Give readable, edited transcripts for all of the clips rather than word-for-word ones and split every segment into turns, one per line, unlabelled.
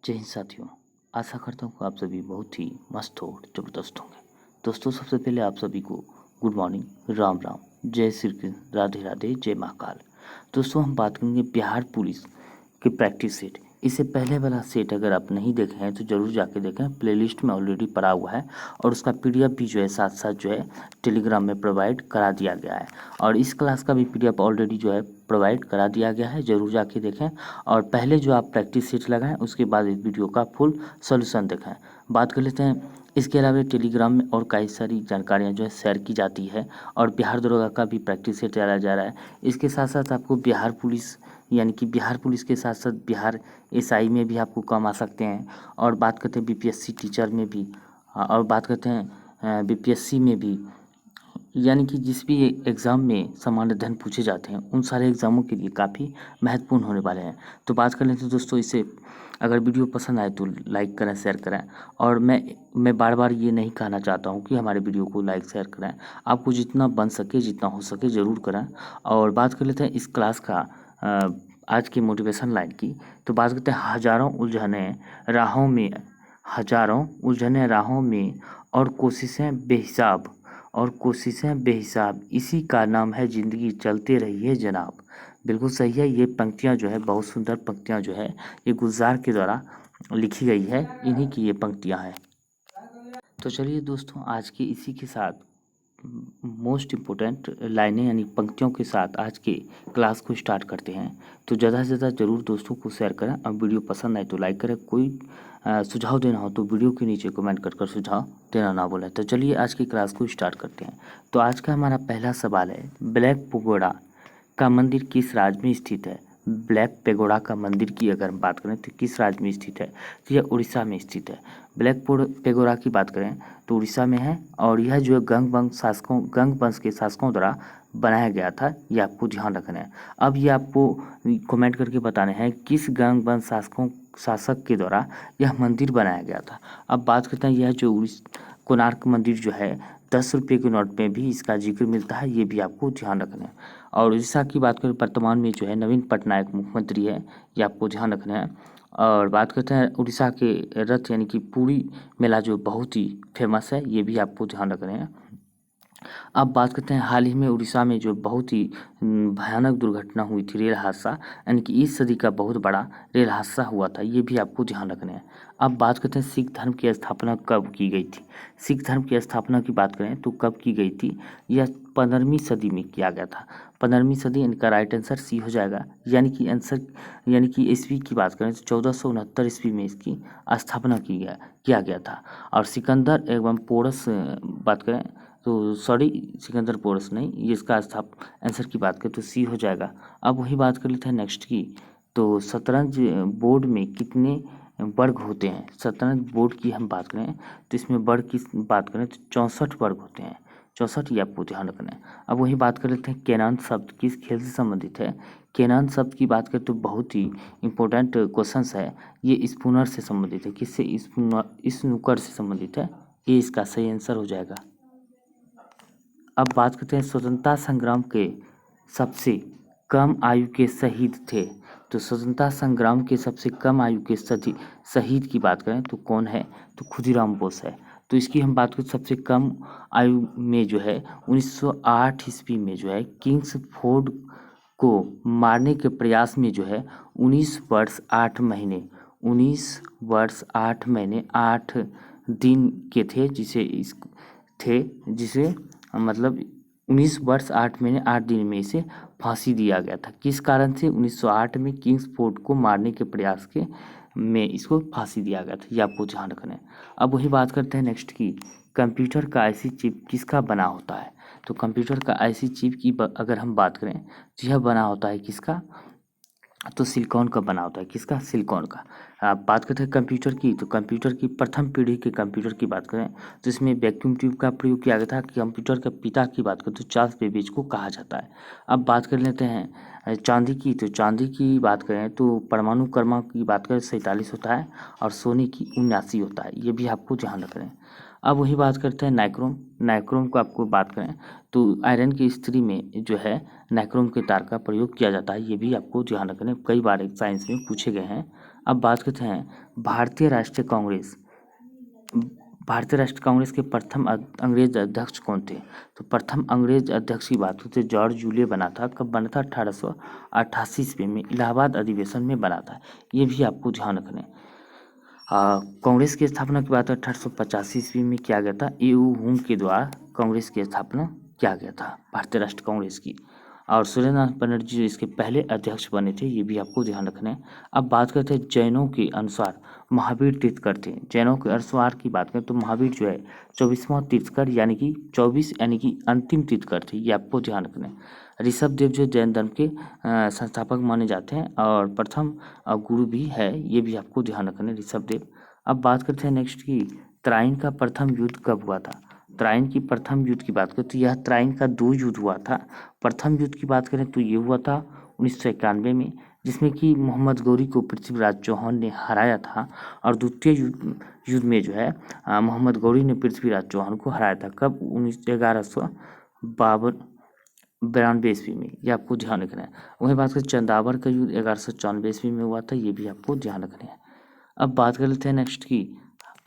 जय हिंद साथियों। आशा करता हूँ कि आप सभी बहुत ही मस्त हो, जबरदस्त होंगे। दोस्तों, सबसे पहले आप सभी को गुड मॉर्निंग, राम राम, जय श्री कृष्ण, राधे राधे, जय महाकाल। दोस्तों, हम बात करेंगे बिहार पुलिस की प्रैक्टिस सेट। इससे पहले वाला सेट अगर आप नहीं देखे हैं तो ज़रूर जाके देखें, प्लेलिस्ट में ऑलरेडी पड़ा हुआ है और उसका पीडीएफ भी जो है साथ साथ जो है टेलीग्राम में प्रोवाइड करा दिया गया है। और इस क्लास का भी पीडीएफ ऑलरेडी जो है प्रोवाइड करा दिया गया है, ज़रूर जाके देखें। और पहले जो आप प्रैक्टिस सेट लगाएं उसके बाद इस वीडियो का फुल सोल्यूशन देखें। बात कर लेते हैं, इसके अलावा टेलीग्राम में और कई सारी जानकारियां जो है शेयर की जाती है और बिहार दरोगा का भी प्रैक्टिस सेट डाला जा रहा है। इसके साथ साथ आपको बिहार पुलिस यानी कि बिहार पुलिस के साथ साथ बिहार एसआई में भी आपको काम आ सकते हैं। और बात करते हैं बीपीएससी टीचर में भी, और बात करते हैं बीपीएससी में भी, यानी कि जिस भी एग्ज़ाम में सामान्य अध्ययन पूछे जाते हैं उन सारे एग्ज़ामों के लिए काफ़ी महत्वपूर्ण होने वाले हैं। तो बात कर लेते हैं दोस्तों, इसे अगर वीडियो पसंद आए तो लाइक करें, शेयर करें। और मैं बार बार ये नहीं कहना चाहता हूँ कि हमारे वीडियो को लाइक शेयर करें, आपको जितना बन सके जितना हो सके ज़रूर करें। और बात कर लेते हैं इस क्लास का आज की मोटिवेशन लाइन की। तो बात करते हैं, हजारों उलझने राहों में और कोशिशें बेहिसाब, इसी का नाम है ज़िंदगी, चलते रहिए जनाब। बिल्कुल सही है। ये पंक्तियाँ जो है, बहुत सुंदर पंक्तियाँ जो है, ये गुलजार के द्वारा लिखी गई है, इन्हीं की ये पंक्तियाँ हैं। तो चलिए दोस्तों, आज के इसी के साथ मोस्ट इम्पोर्टेंट लाइनें यानी पंक्तियों के साथ आज के क्लास को स्टार्ट करते हैं। तो ज़्यादा से ज़्यादा ज़रूर दोस्तों को शेयर करें और वीडियो पसंद आए तो लाइक करें। कोई सुझाव देना हो तो वीडियो के नीचे कमेंट कर सुझाव देना ना भूलें। तो चलिए आज की क्लास को स्टार्ट करते हैं। तो आज का हमारा पहला सवाल है, ब्लैक पगोड़ा का मंदिर किस राज्य में स्थित है? ब्लैक पेगोड़ा का मंदिर की अगर हम बात करें तो किस राज्य में स्थित है? तो यह उड़ीसा में स्थित है। ब्लैक पेगोड़ा की बात करें तो उड़ीसा में है और यह जो है गंग वंश के शासकों द्वारा बनाया गया था, ये आपको ध्यान रखना है। अब ये आपको कमेंट करके बताने हैं किस गंग वंश शासक के द्वारा यह मंदिर बनाया गया था। अब बात करते हैं, यह जो कोणार्क मंदिर जो है 10 रुपये के नोट में भी इसका जिक्र मिलता है, ये भी आपको ध्यान रखना है। और उड़ीसा की बात करें, वर्तमान में जो है नवीन पटनायक मुख्यमंत्री है, ये आपको ध्यान रखना है। और बात करते हैं उड़ीसा के रथ यानी कि पुरी मेला जो बहुत ही फेमस है, ये भी आपको ध्यान रखना है। अब बात करते हैं, हाल ही में उड़ीसा में जो बहुत ही भयानक दुर्घटना हुई थी, रेल हादसा, यानी कि इस सदी का बहुत बड़ा रेल हादसा हुआ था, ये भी आपको ध्यान रखना है। अब बात करते हैं सिख धर्म की स्थापना कब की गई थी? सिख धर्म की स्थापना की बात करें तो कब की गई थी? यह 15वीं सदी में किया गया था। 15वीं सदी, इनका राइट आंसर सी हो जाएगा। यानी कि ईस्वी की बात करें तो 1469 ईस्वी में इसकी स्थापना किया गया था। और सिकंदर एवं पोरस बात करें तो सॉरी, सिकंदर पोरस नहीं, ये इसका आंसर की बात करें तो सी हो जाएगा। अब वही बात कर लेते हैं नेक्स्ट की। तो शतरंज बोर्ड में कितने वर्ग होते हैं? शतरंज बोर्ड की हम बात करें तो इसमें वर्ग की बात करें तो 64 वर्ग होते हैं। 64, ये आपको ध्यान रखना है। अब वही बात कर लेते हैं, केनान शब्द किस खेल से संबंधित है? केनान शब्द की बात करें तो बहुत ही इंपॉर्टेंट क्वेश्चंस है, ये स्पूनर से संबंधित है। किससे? स्नूकर से संबंधित है, ये इसका सही आंसर हो जाएगा। अब बात करते हैं, स्वतंत्रता संग्राम के सबसे कम आयु के शहीद थे। तो स्वतंत्रता संग्राम के सबसे कम आयु के शहीद की बात करें तो कौन है? तो खुदीराम बोस है। तो इसकी हम बात करें, सबसे कम आयु में जो है 1908 ईस्वी में जो है किंग्स फोर्ड को मारने के प्रयास में जो है 19 वर्ष 8 महीने 19 वर्ष 8 महीने 8 दिन के थे, जिसे मतलब 19 वर्ष 8 महीने 8 दिन में इसे फांसी दिया गया था। किस कारण से? 1908 में किंग्स फोर्ड को मारने के प्रयास में इसको फांसी दिया गया था, ये आपको ध्यान रखना है। अब वही बात करते हैं नेक्स्ट की, कंप्यूटर का आईसी चिप किसका बना होता है? तो कंप्यूटर का आईसी चिप की अगर हम बात करें तो यह बना होता है किसका? तो सिलिकॉन का बना होता है। किसका? सिलिकॉन का। आप बात करते हैं कंप्यूटर की, तो कंप्यूटर की प्रथम पीढ़ी के कंप्यूटर की बात करें तो इसमें वैक्यूम ट्यूब का प्रयोग किया गया था। कंप्यूटर के पिता की बात करें तो चार्ल्स बेबेज को कहा जाता है। अब बात कर लेते हैं चांदी की, तो चांदी की बात करें तो परमाणु क्रमांक की बात करें 47 होता है और सोने की 79 होता है, ये भी आपको ध्यान रखना है। अब वही बात करते हैं नाइक्रोम को आपको बात करें तो आयरन की स्त्री में जो है नाइक्रोम के तार का प्रयोग किया जाता है, ये भी आपको ध्यान रखना है, कई बार साइंस में पूछे गए हैं। अब बात करते हैं भारतीय राष्ट्रीय कांग्रेस के प्रथम अंग्रेज अध्यक्ष कौन थे। तो प्रथम अंग्रेज अध्यक्ष की बात होती है जॉर्ज जूलियो बना था। कब बना था? 1888 ईस्वी में इलाहाबाद अधिवेशन में बना था। ये भी आपको ध्यान रखना है। कांग्रेस की स्थापना की बात 1885 ईस्वी में किया गया था। ए.यू. हुम के द्वारा कांग्रेस की स्थापना किया गया था, भारतीय राष्ट्रीय कांग्रेस की। और सूर्यनाथ बनर्जी जो इसके पहले अध्यक्ष बने थे, ये भी आपको ध्यान रखना है। अब बात करते हैं जैनों के अनुसार महावीर तीर्थकर थे। जैनों के अनुसार की बात करें तो महावीर जो है 24वां तीर्थकर यानी कि 24 यानी कि अंतिम तीर्थकर थे, ये आपको ध्यान रखना है। ऋषभ देव जो जैन धर्म के संस्थापक माने जाते हैं और प्रथम गुरु भी है, ये भी आपको ध्यान रखना है, ऋषभ देव। अब बात करते हैं नेक्स्ट की त्राइन का प्रथम युद्ध कब हुआ था। त्राइन की प्रथम युद्ध की बात करें तो यह त्राइन का 2 युद्ध हुआ था। प्रथम युद्ध की बात करें तो ये हुआ था 1991 में, जिसमें कि मोहम्मद गौरी को पृथ्वीराज चौहान ने हराया था। और द्वितीय युद्ध में जो है मोहम्मद गौरी ने पृथ्वीराज चौहान को हराया था। कब? 1192 ईस्वी में, ये आपको ध्यान रखना है। वहीं बात करें चंदावर का युद्ध 1194 ईस्वी में हुआ था, ये भी आपको ध्यान रखना है। अब बात कर लेते हैं नेक्स्ट की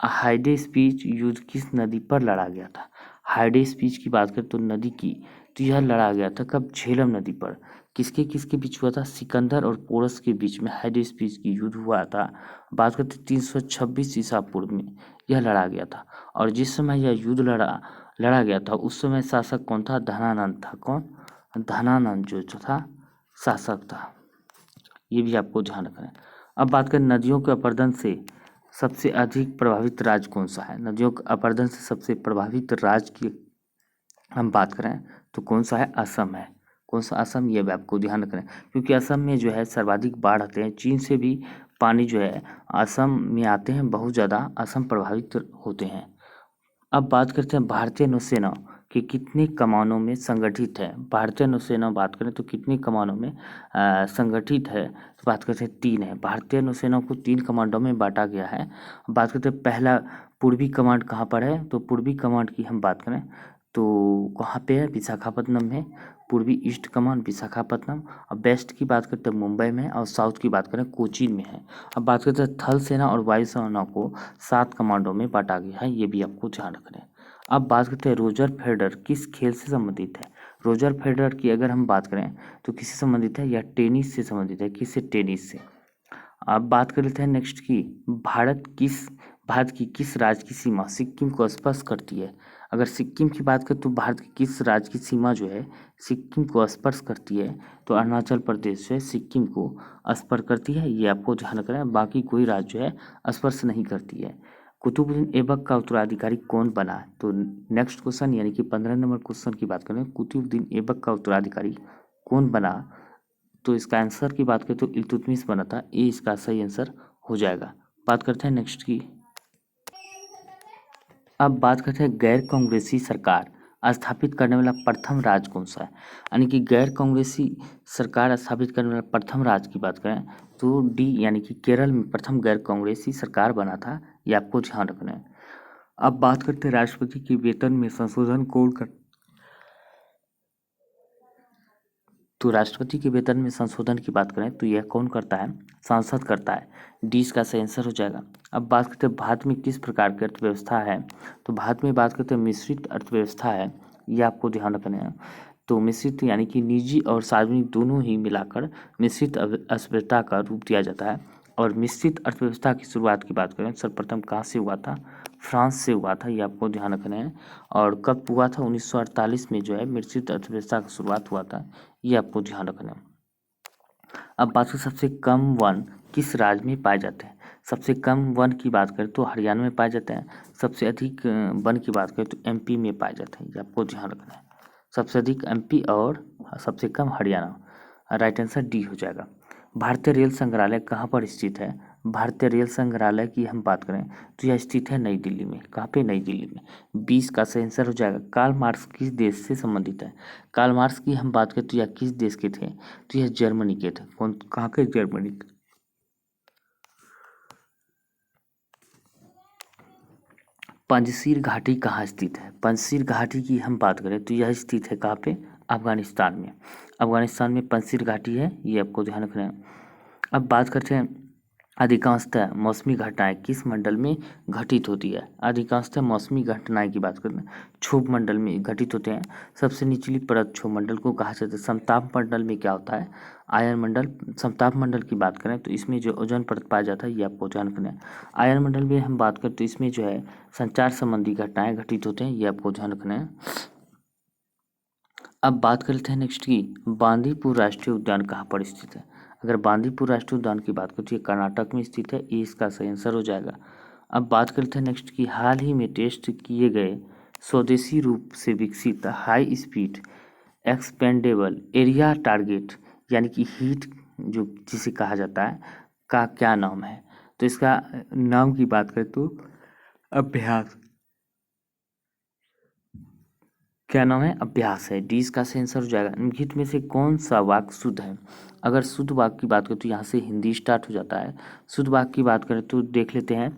हाइडे स्पीच युद्ध किस नदी पर लड़ा गया था। हाइडे स्पीच की बात करें तो नदी की, तो यह लड़ा गया था कब? झेलम नदी पर। किसके किसके बीच हुआ था? सिकंदर और पोरस के बीच में हाइडे स्पीच की युद्ध हुआ था। बात करते 326 ईसा पूर्व में यह लड़ा गया था। और जिस समय यह युद्ध लड़ा गया था उस समय शासक कौन था? धनानंद था। कौन? धनानंद जो था शासक था, ये भी आपको ध्यान रखना है। अब बात करें नदियों के अपरदन से सबसे अधिक प्रभावित राज्य कौन सा है। नदियों के अपरदन से सबसे प्रभावित राज्य की हम बात करें तो कौन सा है? असम है। कौन सा? असम। ये भी आपको ध्यान रखना है क्योंकि असम में जो है सर्वाधिक बाढ़ आते हैं। चीन से भी पानी जो है असम में आते हैं, बहुत ज़्यादा असम प्रभावित होते हैं। अब बात करते हैं भारतीय नौसेना कि कितनी कमानों में संगठित है। भारतीय नौसेना बात करें तो कितनी कमानों में संगठित है, तो बात करते हैं 3 है। भारतीय नौसेना को 3 कमांडों में बांटा गया है। बात करते हैं पहला पूर्वी कमांड कहाँ पर है, तो पूर्वी कमांड की हम बात करें तो कहाँ पे है? विशाखापट्टनम में। पूर्वी ईस्ट कमांड विशाखापट्टनम। और वेस्ट की बात करते हैं मुंबई में। और साउथ की बात करें कोचीन में है। अब बात करते हैं थल सेना और वायु सेना को 7 कमांडों में बांटा गया है, ये भी आपको ध्यान रखना है। अब बात करते हैं रोजर फेडरर किस खेल से संबंधित है। रोजर फेडरर की अगर हम बात करें तो किससे संबंधित है? या टेनिस से संबंधित है। किससे? टेनिस से। अब बात कर लेते हैं नेक्स्ट की भारत की किस राज्य की सीमा सिक्किम को स्पर्श करती है। अगर सिक्किम की बात करें तो भारत की किस राज्य की सीमा जो है सिक्किम को स्पर्श करती है, तो अरुणाचल प्रदेश जो है सिक्किम को स्पर्श करती है, ये आपको ध्यान रखना है। बाकी कोई राज्य जो है स्पर्श नहीं करती है। कुतुबुद्दीन ऐबक का उत्तराधिकारी कौन बना? तो नेक्स्ट क्वेश्चन यानी कि 15 नंबर क्वेश्चन की बात करें, कुतुबुद्दीन ऐबक का उत्तराधिकारी कौन बना, तो इसका आंसर की बात करें तो इल्तुतमिश बना था। ये इसका सही आंसर हो जाएगा। बात करते हैं नेक्स्ट की। अब बात करते हैं गैर कांग्रेसी सरकार स्थापित करने वाला प्रथम राज्य कौन सा है। यानी कि गैर कांग्रेसी सरकार स्थापित करने वाला प्रथम राज्य की बात करें तो डी यानी कि केरल में प्रथम गैर कांग्रेसी सरकार बना था, ये आपको ध्यान रखना है। अब बात करते हैं राष्ट्रपति के वेतन में संशोधन कौन कर, तो राष्ट्रपति के वेतन में संशोधन की बात करें तो यह कौन करता है? सांसद करता है। डी इसका सही आंसर हो जाएगा। अब बात करते हैं भारत में किस प्रकार की अर्थव्यवस्था है, तो भारत में बात करते हैं मिश्रित अर्थव्यवस्था है, ये आपको ध्यान रखना है। तो मिश्रित यानी कि निजी और सार्वजनिक दोनों ही मिलाकर मिश्रित अर्थव्यवस्था का रूप दिया जाता है। और मिश्रित अर्थव्यवस्था की शुरुआत की बात करें सर्वप्रथम कहाँ से हुआ था? फ्रांस से हुआ था, ये आपको ध्यान रखना है। और कब हुआ था? 1948 में जो है मिश्रित अर्थव्यवस्था की शुरुआत हुआ था, ये आपको ध्यान रखना है। अब बात करें सबसे कम वन किस राज्य में पाए जाते हैं। सबसे कम वन की बात करें तो हरियाणा में पाए जाते हैं। सबसे अधिक वन की बात करें तो एमपी में पाए जाते हैं, ये आपको ध्यान रखना है। सबसे अधिक एमपी और सबसे कम हरियाणा। राइट आंसर डी हो जाएगा। भारतीय रेल संग्रहालय कहाँ पर स्थित है। भारतीय रेल संग्रहालय की हम बात करें तो यह स्थित है नई दिल्ली में। कहाँ पे? नई दिल्ली में। 20 का सही आंसर हो जाएगा। कार्ल मार्क्स किस देश से संबंधित है। कार्ल मार्क्स की हम बात करें तो यह किस देश के थे, तो यह जर्मनी के थे। कौन? कहाँ के? जर्मनी के। पंजशीर घाटी कहाँ स्थित है। पंजशीर घाटी की हम बात करें तो यह स्थित है कहाँ पे? अफगानिस्तान में। अफगानिस्तान में पंजशीर घाटी है, ये आपको ध्यान रखना है। अब बात करते हैं अधिकांशतः मौसमी घटनाएं किस मंडल में घटित होती है? अधिकांशतः मौसमी घटनाएं की बात करते हैं क्षोभ मंडल में घटित होते हैं। सबसे निचली परत क्षोभ मंडल को कहा जाता है। समताप मंडल में क्या होता है? आयन मंडल। समताप मंडल की बात करें तो इसमें जो ओजोन परत पाया जाता है ये आपको ध्यान रखना है। आयन मंडल में हम बात करें तो इसमें जो है संचार संबंधी घटनाएं घटित होते हैं, ये आपको ध्यान रखना है। अब बात करते हैं नेक्स्ट की बांदीपुर राष्ट्रीय उद्यान कहाँ पर स्थित है? अगर बांदीपुर राष्ट्रीय उद्यान की बात करें तो ये कर्नाटक में स्थित है, ये इसका सही आंसर हो जाएगा। अब बात करते हैं नेक्स्ट की हाल ही में टेस्ट किए गए स्वदेशी रूप से विकसित high speed expendable area target यानी कि हीट जो जिसे कहा जाता है का क्या नाम है? तो इसका नाम की बात करें तो अभ्यास। क्या नाम है? अभ्यास है। डी इसका सही आंसर हो जाएगा। निम्नलिखित में से कौन सा वाक्य शुद्ध है? अगर शुद्ध वाक्य की बात करें तो यहाँ से हिंदी स्टार्ट हो जाता है। शुद्ध वाक्य की बात करें तो देख लेते हैं।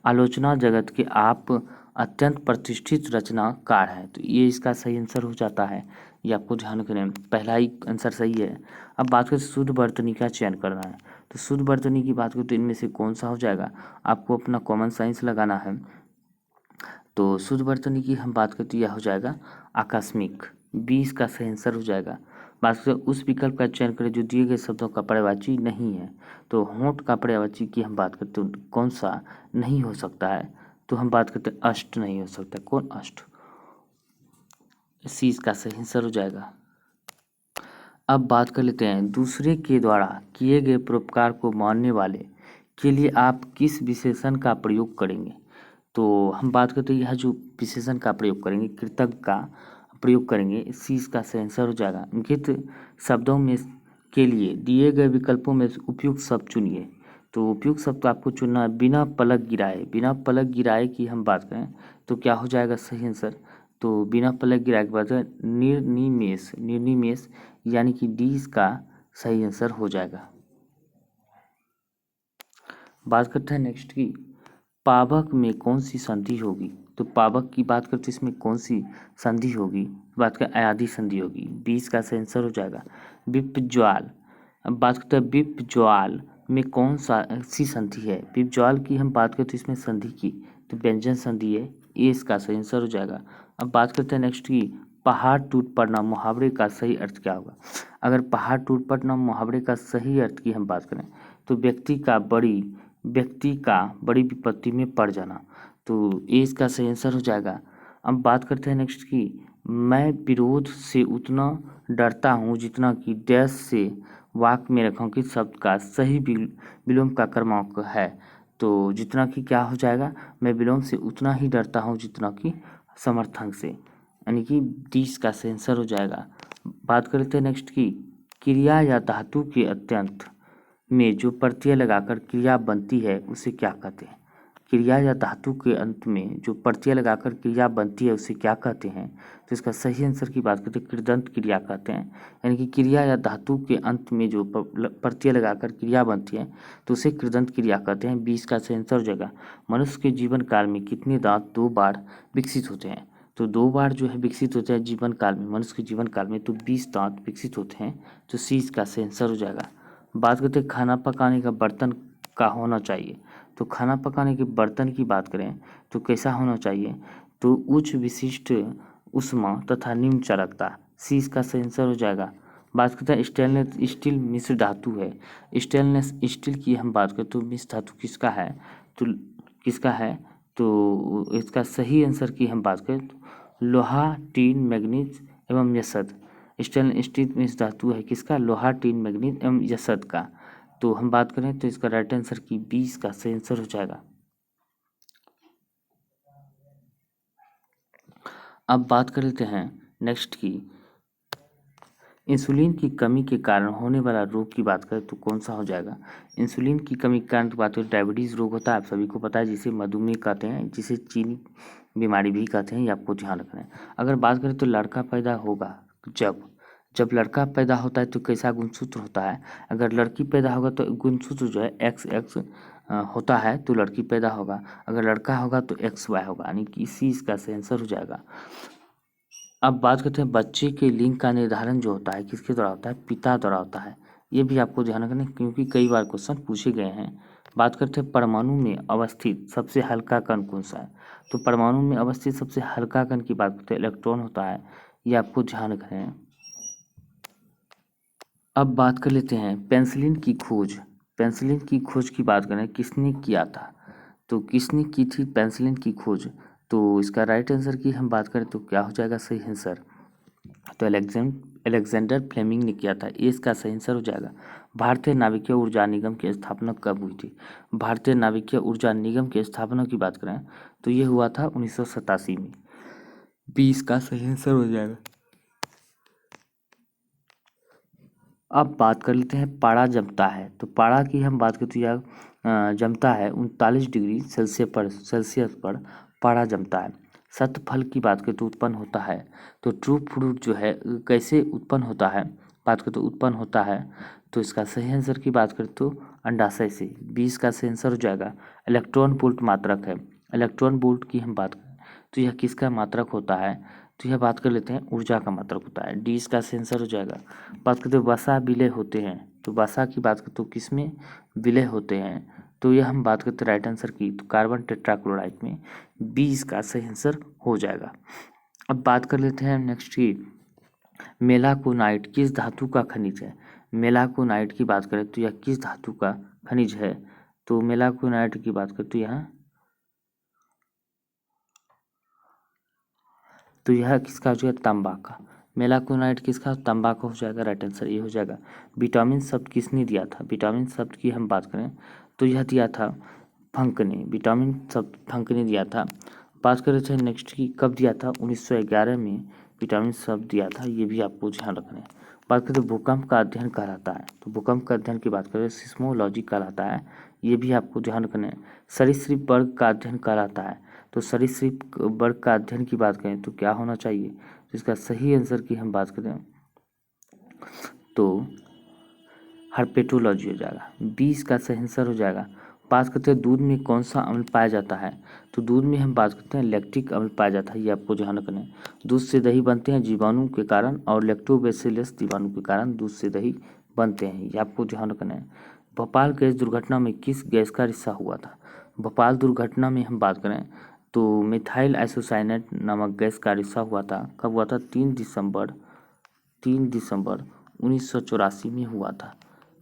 आलोचना जगत के आप अत्यंत प्रतिष्ठित रचनाकार हैं, तो ये इसका सही आंसर हो जाता है। ये आपको ध्यान करें, पहला ही आंसर सही है। अब बात करें शुद्ध वर्तनी का चयन करना है, तो शुद्ध वर्तनी की बात करें तो इनमें से कौन सा हो जाएगा? आपको अपना कॉमन साइंस लगाना है। तो शुद्ध वर्तनी की हम बात करते यह हो जाएगा आकस्मिक। 20 का सही आंसर हो जाएगा। बात करें उस विकल्प का चयन करें जो दिए गए शब्दों का पर्यायवाची नहीं है, तो होंठ का पर्यायवाची की हम बात करते हैं कौन सा नहीं हो सकता है? तो हम बात करते हैं अष्ट नहीं हो सकता। कौन? अष्ट। सी इसका सही आंसर हो जाएगा। अब बात कर लेते हैं दूसरे के द्वारा किए गए परोपकार को मानने वाले के लिए आप किस विशेषण का प्रयोग करेंगे? तो हम बात करते हैं यह जो विशेषण का प्रयोग करेंगे कृतज्ञ का प्रयोग करेंगे, इसी इसका सही आंसर हो जाएगा। अंकित शब्दों में के लिए दिए गए विकल्पों में से उपयुक्त शब्द चुनिए। तो उपयुक्त शब्द तो आपको चुनना है बिना पलक गिराए। बिना पलक गिराए की हम बात करें तो क्या हो जाएगा सही आंसर? तो बिना पलक गिराए के बाद निर्निमेष। निर्निमेष यानी कि डी इसका सही आंसर हो जाएगा। बात करते हैं नेक्स्ट की पावक में कौन सी संधि होगी? तो पावक की बात करते इसमें कौन सी संधि होगी? बात करें अयादी संधि होगी। 20 का सही आंसर हो जाएगा। विपज्वाल। अब बात करते हैं विपज्वाल में कौन सा सी संधि है? विपज्वाल की हम बात करते इसमें संधि की तो व्यंजन संधि है, ये इसका सही आंसर हो जाएगा। अब बात करते हैं नेक्स्ट की पहाड़ टूट पड़ना मुहावरे का सही अर्थ क्या होगा? अगर पहाड़ टूट पड़ना मुहावरे का सही अर्थ की हम बात करें तो व्यक्ति का बड़ी विपत्ति में पड़ जाना, तो ये इसका सही आंसर हो जाएगा। अब बात करते हैं नेक्स्ट की मैं विरोध से उतना डरता हूँ जितना कि डैश से वाक्य में रेखांकित शब्द का सही विलोम का क्रमांक है। तो जितना कि क्या हो जाएगा? मैं विलोम से उतना ही डरता हूँ जितना कि समर्थक से, यानी कि 20 का सही आंसर हो जाएगा। बात करते हैं नेक्स्ट की क्रिया या धातु के अत्यंत में जो प्रत्यय लगाकर क्रिया बनती है उसे क्या कहते हैं? क्रिया या धातु के अंत में जो प्रत्यय लगाकर क्रिया बनती है उसे क्या कहते हैं? तो इसका सही आंसर की बात करते हैं कृदंत क्रिया कहते हैं। यानी कि क्रिया या धातु के अंत में जो प्रत्यय लगाकर क्रिया बनती है तो उसे कृदंत क्रिया कहते हैं। 20 का सही आंसर हो जाएगा। मनुष्य के जीवन काल में कितने दांत 2 बार विकसित होते हैं? तो 2 बार जो है विकसित होते हैं जीवन काल में, मनुष्य के जीवन काल में, तो 20 दांत विकसित होते हैं। तो सी इसका सही आंसर हो जाएगा। बात करते हैं खाना पकाने का बर्तन का होना चाहिए। तो खाना पकाने के बर्तन की बात करें तो कैसा होना चाहिए? तो उच्च विशिष्ट ऊष्मा तथा निम्न चालकता, सी इसका सही आंसर हो जाएगा। बात करते हैं स्टेनलेस स्टील मिश्र धातु है। स्टेनलेस स्टील की हम बात करें तो मिश्र धातु किसका है? तो किसका है? तो इसका सही आंसर की हम बात करें तो लोहा, टीन, मैग्नीज एवं यशद। स्टेनलेस स्टील मिश्र धातु है किसका? लोहा, टीन, मैग्नीज एवं यशद का। तो हम बात करें तो इसका राइट आंसर की 20 का सही आंसर हो जाएगा। अब बात कर लेते हैं नेक्स्ट की इंसुलिन की कमी के कारण होने वाला रोग की बात करें तो कौन सा हो जाएगा? इंसुलिन की कमी के कारण की बात करें डायबिटीज़ रोग होता है, आप सभी को पता है, जिसे मधुमेह कहते हैं, जिसे चीनी बीमारी भी कहते हैं, ये आपको ध्यान रखना है। अगर बात करें तो लड़का पैदा होगा तो जब लड़का पैदा होता है तो कैसा गुणसूत्र होता है? अगर लड़की पैदा होगा तो गुणसूत्र जो है XX होता है तो लड़की पैदा होगा, अगर लड़का होगा तो XY होगा, यानी कि इसी इसका सही आंसर हो जाएगा। अब बात करते हैं बच्चे के लिंग का निर्धारण जो होता है किसके द्वारा होता है? पिता द्वारा होता है। ये भी आपको ध्यान रखना है क्योंकि कई बार क्वेश्चन पूछे गए हैं। बात करते हैं परमाणु में अवस्थित सबसे हल्का कण कौन सा है। तो परमाणु में अवस्थित सबसे हल्का कण की बात करते हैं इलेक्ट्रॉन होता है, ये आपको ध्यान रखना है। अब बात कर लेते हैं पेंसिलिन की खोज। पेंसिलिन की खोज की बात करें किसने किया था, तो किसने की थी पेंसिलिन की खोज। तो इसका राइट आंसर की हम बात करें तो क्या हो जाएगा सही आंसर, तो अलेक्जेंडर फ्लेमिंग ने किया था, ये इसका सही आंसर हो जाएगा। भारतीय नाभिकीय ऊर्जा निगम की स्थापना कब हुई थी। भारतीय नाभिकीय ऊर्जा निगम की स्थापना की बात करें तो ये हुआ था 1987 में, 20 का सही आंसर हो जाएगा। अब बात कर लेते हैं पारा जमता है। तो पारा की हम बात करते हैं जमता है 39 डिग्री सेल्सियस पर पारा जमता है। सतफल की बात करें तो उत्पन्न होता है। तो ट्रू फ्रूट जो है कैसे उत्पन्न होता है, बात करें तो उत्पन्न होता है। तो इसका सही आंसर की बात करें तो अंडाशय से, 20 का सही आंसर हो जाएगा। इलेक्ट्रॉन वोल्ट मात्रक है। इलेक्ट्रॉन वोल्ट की हम बात करें तो यह किसका मात्रक होता है, तो यह बात कर लेते हैं ऊर्जा का मात्रक होता है, 20 का सही आंसर हो जाएगा। बात करते हैं वसा विलय होते हैं। तो वसा की बात करते तो किसमें विलय होते हैं, तो यह हम बात करते हैं राइट आंसर की, तो कार्बन टेट्राक्लोराइड में, 20 का सही आंसर हो जाएगा। अब बात कर लेते हैं नेक्स्ट की, मेलाकोनाइट किस धातु का खनिज है। मेलाकोनाइट की बात करें तो यह किस धातु का खनिज है, तो मेलाकोनाइट की बात करें तो यह किसका हो जाएगा तांबा का। मेलाकोनाइट किसका, तांबा का हो जाएगा, राइट आंसर ये हो जाएगा। विटामिन शब्द किसने दिया था, विटामिन शब्द की हम बात करें तो यह दिया था फंक ने, विटामिन शब्द फंक ने दिया था। बात कर रहे थे नेक्स्ट की कब दिया था, 1911 में विटामिन शब्द दिया था, ये भी आपको ध्यान रखना है। बात करें तो भूकंप का अध्ययन कहलाता है। तो भूकंप का अध्ययन की बात करें सिस्मोलॉजी कहलाता है, ये भी आपको ध्यान रखना है। सरीसृप वर्ग का अध्ययन कहलाता है। तो सरीसृप वर्ग का अध्ययन की बात करें तो क्या होना चाहिए, तो इसका सही आंसर की हम बात करें तो हर्पेटोलॉजी हो जाएगा, 20 का सही आंसर हो जाएगा। बात करते हैं दूध में कौन सा अम्ल पाया जाता है, तो दूध में हम बात करते हैं लैक्टिक अम्ल पाया जाता है, ये आपको ध्यान रखना है। दूध से दही बनते हैं जीवाणु के कारण, और लैक्टोबैसिलस जीवाणु के कारण दूध से दही बनते हैं, ये आपको ध्यान रखना है। भोपाल गैस दुर्घटना में किस गैस का रिसाव हुआ था। भोपाल दुर्घटना में हम बात करें तो मिथाइल आइसोसाइनेट नामक गैस का रिसाव हुआ था, कब हुआ था, 3 दिसंबर 1984 में हुआ था,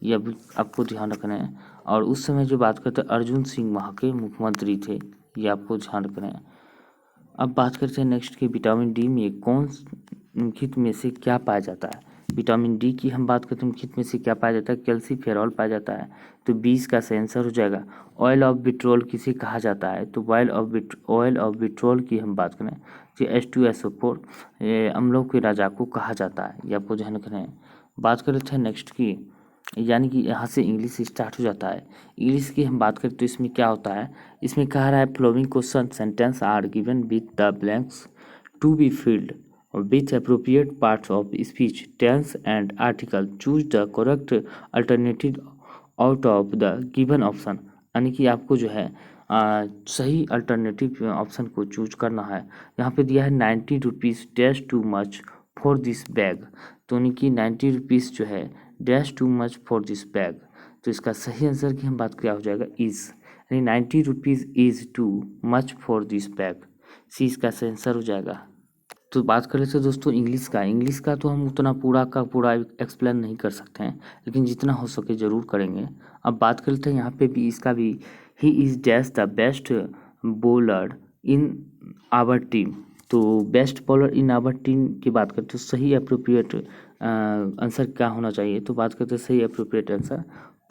यह भी आपको ध्यान रखना है। और उस समय जो बात करते हैं अर्जुन सिंह वहाँ के मुख्यमंत्री थे, ये आपको ध्यान रखना है। अब बात करते हैं नेक्स्ट की विटामिन डी में कौन निम्नलिखित में से क्या पाया जाता है। विटामिन डी की हम बात करते हैं निम्नलिखित में से क्या पाया जाता है, कैल्सीफेरॉल पाया जाता है, तो 20 का सही आंसर हो जाएगा। ऑयल ऑफ विट्रोल किसे कहा जाता है, तो ऑयल ऑफ विट्रोल की हम बात करें तो H2SO4 अम्लों के राजा को कहा जाता है, ये आपको ध्यान रखना है। बात कर रहे थे नेक्स्ट की, यानी कि यहाँ से इंग्लिश स्टार्ट हो जाता है। इंग्लिश की हम बात करें तो इसमें क्या होता है, इसमें कह रहा है following question sentence are given with the blanks to be filled with appropriate parts of speech tense and article, choose the correct alternative out of the given option. यानी कि आपको जो है सही अल्टरनेटिव ऑप्शन को चूज करना है। यहाँ पे दिया है 90 rupees dash to much for this bag, तो यानी कि 90 रुपीज़ जो है dash to much for this bag, तो इसका सही आंसर की हम बात क्या हो जाएगा इज़, यानी 90 rupees is too much for this bag, see इसका सही आंसर हो जाएगा। तो बात कर रहे थे दोस्तों इंग्लिश का तो हम उतना पूरा का पूरा एक्सप्लेन नहीं कर सकते हैं, लेकिन जितना हो सके ज़रूर करेंगे। अब बात कर लेते हैं यहाँ पे भी इसका भी, he is dash the best bowler in our team, तो best bowler in our team की बात करते हैं सही अप्रोप्रिएट आंसर क्या होना चाहिए, तो बात करते हैं सही appropriate answer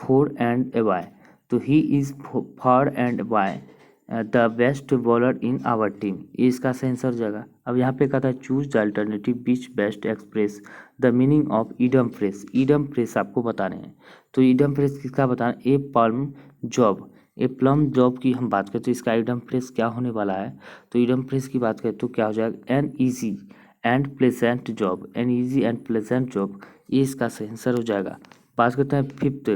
far and away, तो he is far and away the best bowler in our team, ये इसका सही आंसर हो जाएगा। अब यहाँ पे कहता है choose the alternative beach best express the meaning of idiom fresh, idiom fresh आपको बता रहे हैं, तो ईडम फ्रेस किसका बता रहे हैं, ए प्लम जॉब की हम बात करते हैं, इसका ईडम फ्रेस क्या होने वाला है, तो ईडम फ्रेस की बात करें तो क्या हो जाएगा an easy and pleasant job, an easy and pleasant job, ये इसका सही आंसर हो जाएगा। बात करते हैं फिफ्थ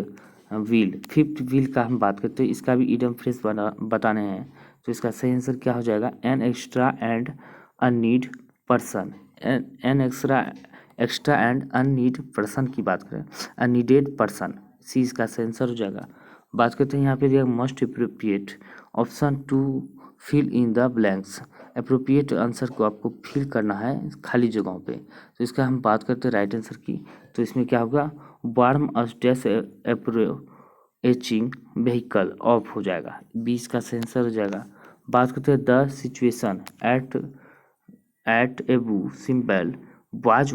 व्हील का हम बात करते हैं, इसका भी ईडम फ्रेस बताने हैं, तो इसका सही आंसर क्या हो जाएगा an extra and unneed person, an extra and unneed person की बात करें अननीडेड पर्सन, सी इसका सही आंसर हो जाएगा। बात करते हैं यहाँ पे दिया must appropriate option to fill in the blanks. Appropriate answer को आपको फिल करना है खाली जगहों पे। तो इसका हम बात करते हैं राइट आंसर की। तो इसमें क्या होगा, warm dash approaching vehicle of हो जाएगा, 20 का सेंसर हो जाएगा। बात करते हैं the situation at above simple was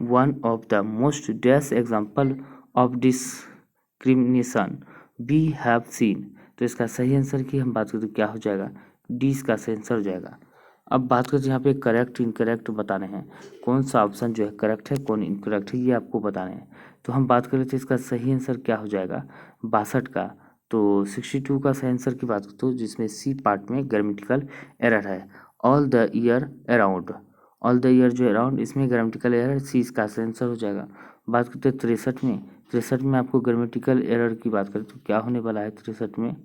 one of the most dash example of discrimination we have seen। तो इसका सही आंसर की हम बात करें तो क्या हो जाएगा, डी इसका सही आंसर हो जाएगा। अब बात करते हैं यहाँ पे करेक्ट इनकरेक्ट बताने हैं, कौन सा ऑप्शन जो है करेक्ट है कौन इनकरेक्ट है ये आपको बताने हैं। तो हम बात करें तो इसका सही आंसर क्या हो जाएगा 62 का। तो 62 का सही आंसर की बात करते हो जिसमें सी पार्ट में ग्रामेटिकल एरर है, all the year around. All the year जो अराउंड इसमें ग्रामेटिकल एरर, सी इसका आंसर हो जाएगा। बात करते हैं 63 में आपको ग्रामेटिकल एरर की बात करें तो क्या होने वाला है 63 में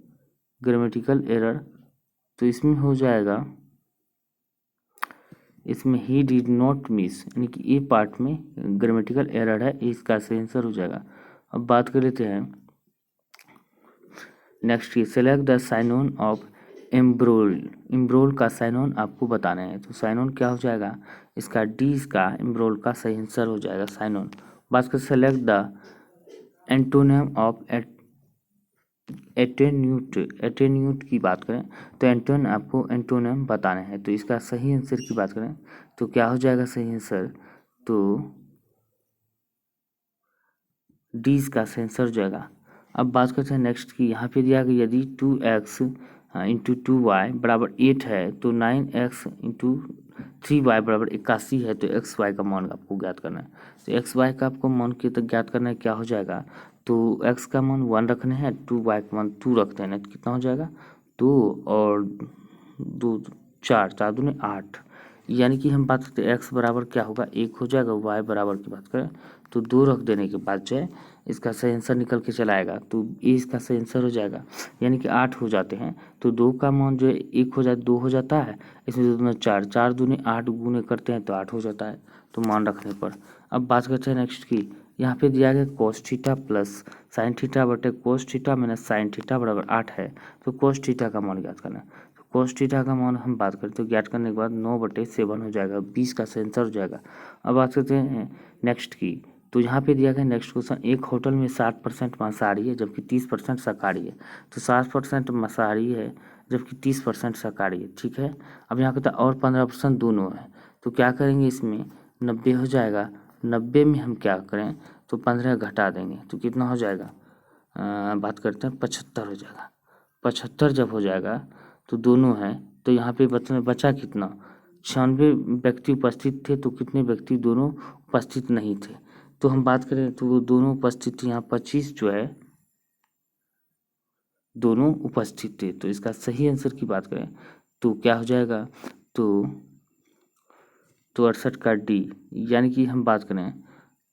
ग्रामेटिकल एरर। तो इसमें हो जाएगा, इसमें ही डिड नॉट मिस यानी कि ए पार्ट में ग्रामेटिकल एरर है, इसका आंसर हो जाएगा। अब बात कर लेते हैं नेक्स्ट की, सेलेक्ट द साइनोन ऑफ एम्ब्रोल का साइनोन आपको बताना है। तो साइनोन क्या हो जाएगा, इसका डी इसका एम्ब्रोल का सही आंसर हो जाएगा साइनोन। बात कर सेलेक्ट द एंटोनिम ऑफ एटेन्यूट की बात करें तो आपको एंटोनिम बताने हैं। तो इसका सही आंसर की बात करें तो क्या हो जाएगा सही आंसर, तो डी इसका सही आंसर हो जाएगा। अब बात करते हैं नेक्स्ट की, यहाँ पे दिया गया यदि 2x इंटू 2y बराबर 8 है तो 9x इंटू 3y बराबर 81 है तो xy का मान आपको ज्ञात करना है। तो xy का आपको मान के तक ज्ञात करना है, क्या हो जाएगा, तो x का मान 1 रखने हैं, 2y का मान 2 रखते हैं तो कितना हो जाएगा 2 और 2 4 4 दूनी 8, यानी कि हम बात करते हैं x बराबर क्या होगा 1 हो जाएगा, y बराबर की बात करें तो 2 रख देने के बाद जो है इसका सही आंसर निकल के चला आएगा। तो ए इसका सही आंसर हो जाएगा, यानी कि 8 हो जाते हैं। तो 2 का मान जो है 1 हो जाता 2 हो जाता है, इसमें 2 दूनी 4 4 दूनी 8 गुने करते हैं तो 8 हो जाता है, तो मान रखने पर। अब बात करते हैं नेक्स्ट की, यहाँ पे दिया गया cos theta plus sine theta बटे cos theta minus sine theta बराबर 8 है। तो cos थीटा का मान ज्ञात करना है। तो cos थीटा का मान हम बात करें तो ज्ञात करने के बाद 9/7 हो जाएगा, 20 का सही आंसर हो जाएगा। अब बात करते हैं नेक्स्ट की, तो यहाँ पे दिया गया नेक्स्ट क्वेश्चन, एक होटल में 60% मांसाहारी है जबकि 30% शाकाहारी है। तो 60% मांसाहारी है जबकि 30% शाकाहारी है, ठीक है। अब यहाँ कहता है और 15% दोनों है, तो क्या करेंगे इसमें 90 हो जाएगा, 90 में हम क्या करें तो 15 घटा देंगे तो कितना हो जाएगा, बात करते हैं 75 हो जाएगा। 75 जब हो जाएगा तो दोनों हैं, तो यहाँ पे बचा कितना 96 व्यक्ति उपस्थित थे, तो कितने व्यक्ति दोनों उपस्थित नहीं थे। तो हम बात करें तो वो दोनों उपस्थित यहाँ 25 जो है दोनों उपस्थित थे। तो इसका सही आंसर की बात करें तो क्या हो जाएगा, तो 68 का डी, यानी कि हम बात करें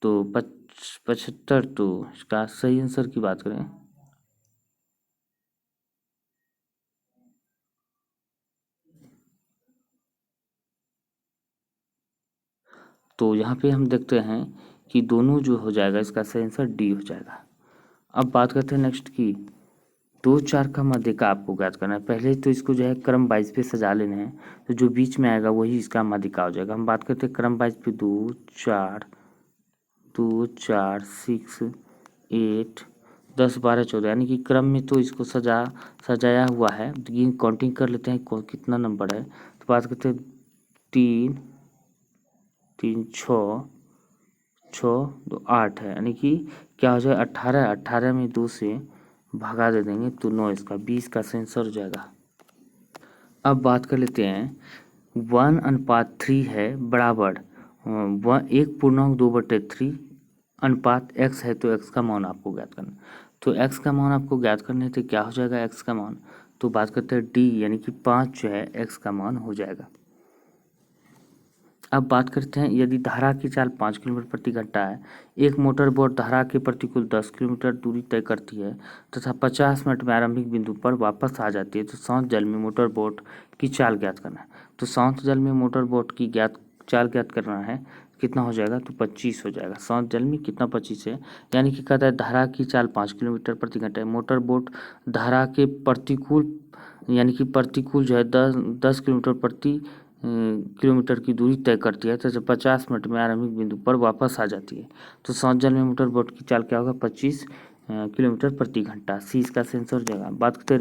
तो 75, तो इसका सही आंसर की बात करें तो यहाँ पे हम देखते हैं कि दोनों जो हो जाएगा इसका सही आंसर डी हो जाएगा। अब बात करते हैं नेक्स्ट की, 2 4 का मध्य का आपको ज्ञात करना है। पहले तो इसको जो है क्रम 22 पे सजा लेने हैं, तो जो बीच में आएगा वही इसका मध्य का हो जाएगा। हम बात करते हैं क्रम 22 पे 2 4 6 8 10 12 14, यानी कि क्रम में तो इसको सजाया हुआ है। ये काउंटिंग कर लेते हैं कितना नंबर है। तो बात करते हैं 3 3 6 6 2 8 है, यानी कि क्या हो जाएगा 18, 18 में 2 से भगा दे देंगे तो 9, इसका 20 का आंसर हो जाएगा। अब बात कर लेते हैं 1/3 है बराबर 1/2/3 अनुपात x है, तो x का मान आपको ज्ञात करना। तो x का मान आपको ज्ञात करने तो क्या हो जाएगा x का मान, तो बात करते हैं d, यानी कि 5 जो है x का मान हो जाएगा। अब बात करते हैं यदि धारा की चाल 5 किलोमीटर प्रति घंटा है, एक मोटर बोट धारा के प्रतिकूल 10 किलोमीटर दूरी तय करती है तथा 50 मिनट में आरंभिक बिंदु पर वापस आ जाती है, तो शांत जल में मोटर बोट की चाल ज्ञात करना है। तो शांत जल में मोटर बोट की चाल ज्ञात करना है। कितना हो जाएगा, तो 25 हो जाएगा। शांत जल में कितना 25 है, यानी कि कहता है धारा की चाल 5 किलोमीटर प्रति घंटा है। मोटर बोट धारा के प्रतिकूल यानी कि प्रतिकूल जो है 10 किलोमीटर प्रति किलोमीटर की दूरी तय करती है, तो जब 50 मिनट में आरंभिक बिंदु पर वापस आ जाती है। तो शांत जल में मोटर बोट की चाल क्या होगा, 25 किलोमीटर प्रति घंटा। सी इसका सेंसर हो जाएगा। बात करते हैं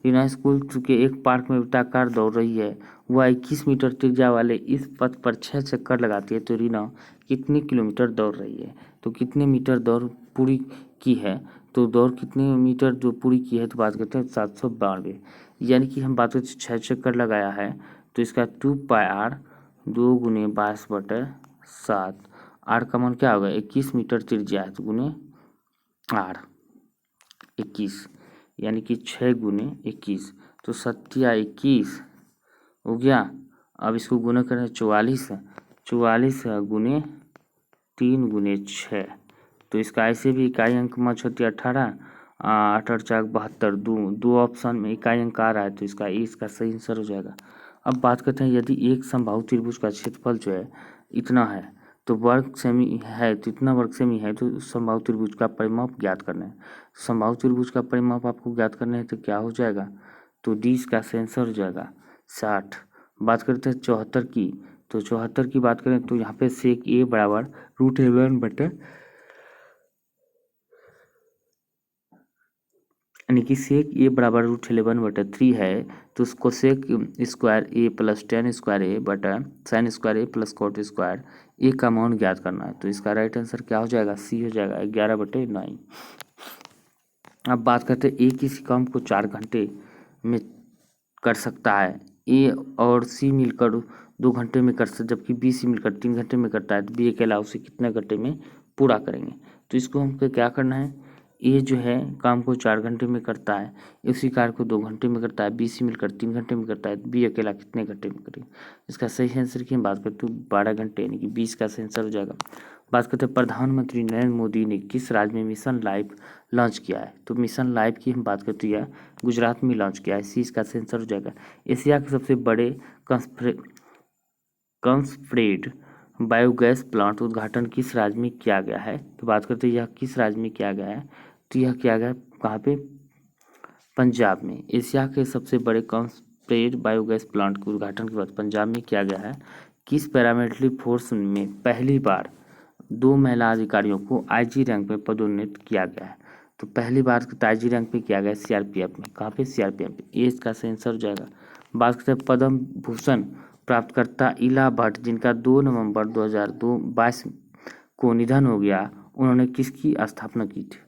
रीना स्कूल के एक पार्क में वृत्ताकार दौड़ रही है। वह 21 मीटर त्रिज्या वाले इस पथ पर 6 चक्कर लगाती है। तो रीना कितने किलोमीटर दौड़ रही है, तो कितने मीटर दौड़ पूरी की है, तो दौड़ कितने मीटर जो पूरी की है, तो बात करते हैं 792। यानी कि हम बात करते हैं 6 चक्कर लगाया है, तो इसका 2πr 2 × 22/7। आर का मान क्या होगा, 21 मीटर त्रिज्या है, तो गुने आर 21, यानी कि 6 × 21, तो 7 हो गया। अब इसको गुना करें 44 × 3 × 6, तो इसका ऐसे भी इकाई अंक मच होती है 18, 8×4 = 72। दो ऑप्शन में इकाई अंक आ रहा है, तो इसका इसका सही आंसर हो जाएगा। अब बात करते हैं, यदि एक समबाहु त्रिभुज का क्षेत्रफल जो है इतना है, तो वर्ग सेमी है, तो इतना वर्ग सेमी है, तो उस समबाहु त्रिभुज का परिमाप ज्ञात करना है। समबाहु त्रिभुज का परिमाप आपको ज्ञात करना है, तो क्या हो जाएगा, तो डी इसका आंसर हो जाएगा 60। बात करते हैं 74 की, तो 74 की बात करें तो यहाँ पे सेक ए बराबर √11 यानी कि सेक ए बराबर √11/3 है, तो उसको सेक स्क्वायर ए प्लस टेन स्क्वायर ए बटा साइन स्क्वायर ए प्लस कॉट स्क्वायर ए का मान ज्ञात करना है। तो इसका राइट आंसर क्या हो जाएगा, सी हो जाएगा 11/9। अब बात करते हैं, ए किसी काम को 4 घंटे में कर सकता है, ए और सी मिलकर 2 घंटे में कर सकते, जबकि बी सी मिलकर 3 घंटे में करता है, तो बी अकेला उसे कितने घंटे में पूरा करेंगे। तो इसको हमको क्या करना है, ए जो है काम को 4 घंटे में करता है, उसी कार्य को 2 घंटे में करता है, बी सी मिलकर 3 घंटे में करता है, तो बी अकेला कितने घंटे में करेंगे। इसका सही आंसर की हम बात करते हैं 12 घंटे, यानी कि 20 का आंसर हो जाएगा। बात करते हैं, प्रधानमंत्री नरेंद्र मोदी ने किस राज्य में मिशन लाइफ लॉन्च किया है, तो मिशन लाइफ की हम बात करते हैं गुजरात में लॉन्च किया है। सी इसका आंसर हो जाएगा। एशिया के सबसे बड़े कंसन्ट्रेटेड बायोगैस प्लांट उद्घाटन किस राज्य में किया गया है, तो बात करते हैं यह किस राज्य में किया गया है, तो यह किया गया कहाँ पे, पंजाब में। एशिया के सबसे बड़े कंसन्ट्रेटेड बायोगैस प्लांट के उद्घाटन के बाद पंजाब में किया गया है। किस पैरामिलिट्री फोर्स में पहली बार 2 महिला अधिकारियों को आईजी रैंक में पदोन्नत किया गया है, तो पहली बार आईजी रैंक पे किया गया सीआरपीएफ में। कहाँ पे, सीआरपीएफ पे। ये इसका आंसर हो जाएगा। बात करते हैं, पद्म भूषण प्राप्तकर्ता इला भट्ट, जिनका 2 नवंबर 2022 को निधन हो गया, उन्होंने किसकी स्थापना की थी,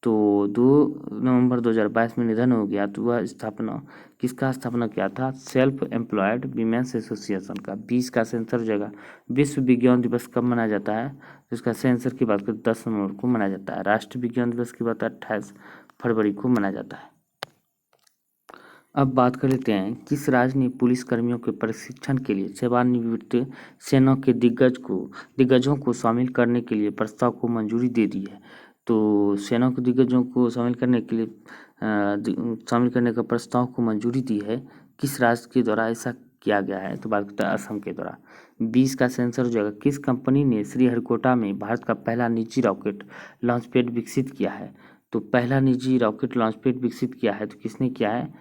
तो 2 नवंबर 2022 में निधन हो गया, तो वह किसका स्थापना किया था, सेल्फ एम्प्लॉयड वीमेंस एसोसिएशन का। 20 का आंसर हो जाएगा। विश्व विज्ञान दिवस कब मनाया जाता है, तो इसका आंसर की बात करें 10 नवंबर को मनाया जाता है। राष्ट्रीय विज्ञान दिवस की बात 28 फरवरी को मनाया जाता है। अब बात कर लेते हैं, किस राज्य ने पुलिस कर्मियों के प्रशिक्षण के लिए सेवानिवृत्त सेना के दिग्गजों को शामिल करने के लिए प्रस्ताव को मंजूरी दे दी है। तो सेना के दिग्गजों को शामिल करने के लिए शामिल करने का प्रस्ताव को मंजूरी दी है, किस राज्य के द्वारा ऐसा किया गया है, तो बात करते हैं असम के द्वारा। 20 का आंसर हो जाएगा। किस कंपनी ने श्रीहरिकोटा में भारत का पहला निजी रॉकेट लॉन्च पैड विकसित किया है, तो पहला निजी रॉकेट लॉन्च पैड विकसित किया है, तो किसने किया है,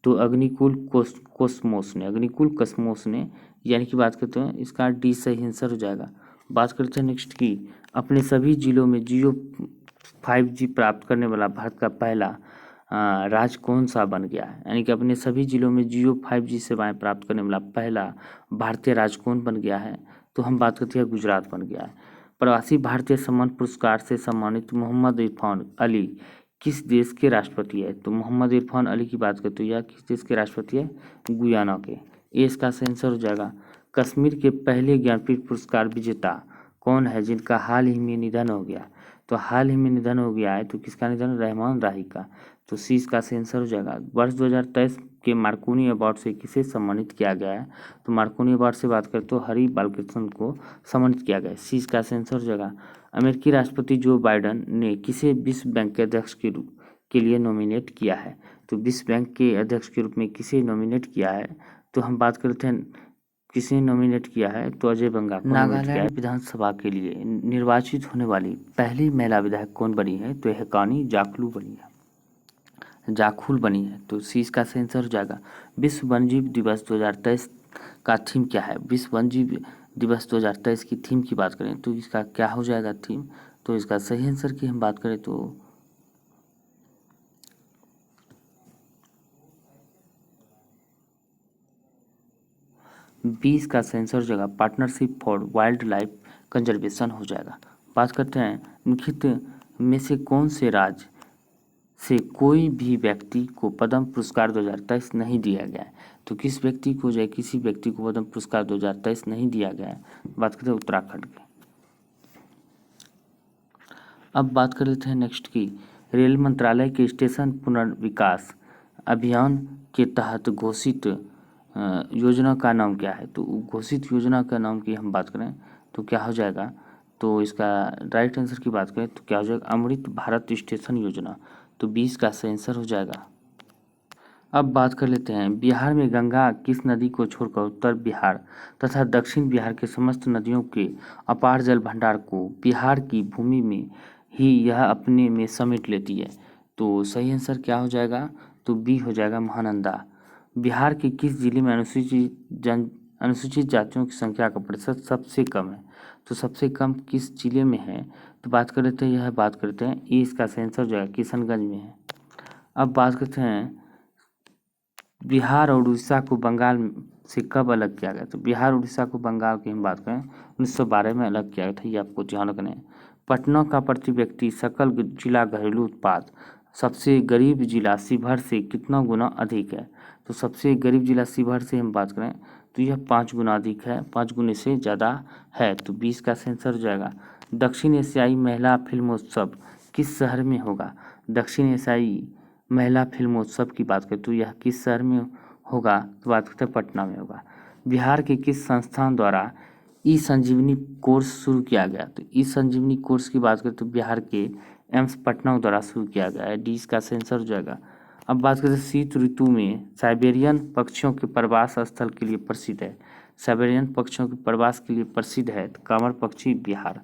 तो अग्निकुल कॉस्मोस ने, यानी कि बात करते हैं इसका डी सही आंसर हो जाएगा। बात करते हैं नेक्स्ट की, अपने सभी जिलों में जियो 5G प्राप्त करने वाला भारत का पहला राज्य कौन सा बन गया है, यानी कि अपने सभी जिलों में जियो 5G सेवाएं प्राप्त करने वाला पहला भारतीय राज्य कौन बन गया है, तो हम बात करते हैं गुजरात बन गया है। प्रवासी भारतीय सम्मान पुरस्कार से सम्मानित मोहम्मद इरफान अली किस देश के राष्ट्रपति है, तो मोहम्मद इरफान अली की बात करते हैं, यह किस देश के राष्ट्रपति है, गुयाना के। ये इसका आंसर हो जाएगा। कश्मीर के पहले ज्ञानपीठ पुरस्कार विजेता कौन है, जिनका हाल ही में निधन हो गया, तो हाल ही में निधन हो गया है, तो किसका निधन, रहमान राही का। तो सी इसका आंसर हो जाएगा। वर्ष 2023 के मार्कोनी अवार्ड से किसे सम्मानित किया गया है, तो मार्कोनी अवार्ड से बात करें तो हरि बालकृष्णन को सम्मानित किया गया है। सी इसका आंसर हो जाएगा। अमेरिकी राष्ट्रपति जो बाइडन ने किसे विश्व बैंक के अध्यक्ष के लिए नॉमिनेट किया है, तो विश्व बैंक के अध्यक्ष के रूप में किसे नॉमिनेट किया है, तो हम बात करते हैं किसने नॉमिनेट किया है? तो अजय बंगा को नॉमिनेट किया है। विधानसभा के लिए निर्वाचित होने वाली पहली महिला विधायक कौन बनी है? तो हेकानी जाखलू बनी है, जाखुल बनी है। तो सी इसका सही आंसर हो जाएगा। विश्व वन्यजीव दिवस 2023 का थीम क्या है? विश्व वन्यजीव दिवस 2023 की थीम की बात करें तो इसका क्या हो जाएगा थीम? तो इसका सही आंसर की हम बात करें तो बी इसका सही आंसर हो जाएगा partnership for wild life conservation हो जाएगा। बात करते हैं निम्नलिखित में से कौन से राज्य से कोई भी व्यक्ति को पद्म पुरस्कार 2023 नहीं दिया गया है? तो किस व्यक्ति को जो है किसी व्यक्ति को पद्म पुरस्कार 2023 नहीं दिया गया है? बात करते हैं उत्तराखंड की। अब बात कर लेते हैं नेक्स्ट की रेल मंत्रालय के स्टेशन पुनर्विकास अभियान के तहत घोषित योजना का नाम क्या है? तो घोषित योजना का नाम की हम बात करें तो क्या हो जाएगा? तो इसका राइट आंसर की बात करें तो क्या हो जाएगा? अमृत भारत स्टेशन योजना। तो 20 का सही आंसर हो जाएगा। अब बात कर लेते हैं बिहार में गंगा किस नदी को छोड़कर उत्तर बिहार तथा दक्षिण बिहार के समस्त नदियों के अपार जल भंडार को बिहार की भूमि में ही यह अपने में समेट लेती है। तो सही आंसर क्या हो जाएगा? तो बी हो जाएगा महानंदा। बिहार के किस जिले में अनुसूचित जातियों की संख्या का प्रतिशत सबसे कम है? तो सबसे कम किस जिले में है? तो बात कर लेते हैं यह बात करते हैं ये इसका सही आंसर हो जाएगा किशनगंज में है। अब बात करते हैं बिहार और उड़ीसा को बंगाल से कब अलग किया गया? तो बिहार उड़ीसा को बंगाल की हम बात करें 1912 में अलग किया गया था, ये आपको ध्यान रखना है। पटना का प्रति व्यक्ति सकल जिला घरेलू उत्पाद सबसे गरीब जिला शिवहर से कितना गुना अधिक है? तो सबसे गरीब जिला शिवहर से हम बात करें तो यह 5 गुना अधिक है, 5 गुने से ज़्यादा है। तो 20 का आंसर हो जाएगा। दक्षिण एशियाई महिला फिल्मोत्सव किस शहर में होगा? दक्षिण एशियाई महिला फिल्मोत्सव की बात करें तो यह किस शहर में होगा? तो बात करते हैं पटना में होगा। बिहार के किस संस्थान द्वारा ई संजीवनी कोर्स शुरू किया गया? तो ई संजीवनी कोर्स की बात करें तो बिहार के एम्स पटना द्वारा शुरू किया गया है। डी इसका आंसर हो जाएगा। अब बात करते हैं शीत ऋतु में साइबेरियन पक्षियों के प्रवास स्थल के लिए प्रसिद्ध है। साइबेरियन पक्षियों के प्रवास के लिए प्रसिद्ध है तो कांवड़ पक्षी बिहार।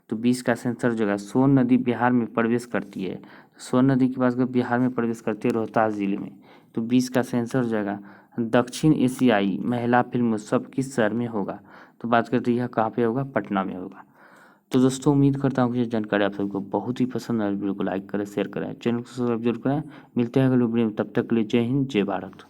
तो 20 का आंसर हो जाएगा। सोन नदी बिहार में प्रवेश करती है। सोन नदी की बात करें बिहार में प्रवेश करती है रोहतास जिले में। तो 20 का आंसर हो जाएगा। दक्षिण एशियाई महिला फिल्मोत्सव किस शहर में होगा? तो बात करते हैं यह कहाँ पे होगा? पटना में होगा। तो दोस्तों उम्मीद करता हूँ कि ये जानकारी आप सबको बहुत ही पसंद आए। वीडियो को लाइक करें, शेयर करें, चैनल को सब्सक्राइब जरूर करें। मिलते हैं अगले वीडियो में, तब तक के लिए जय हिंद, जय भारत।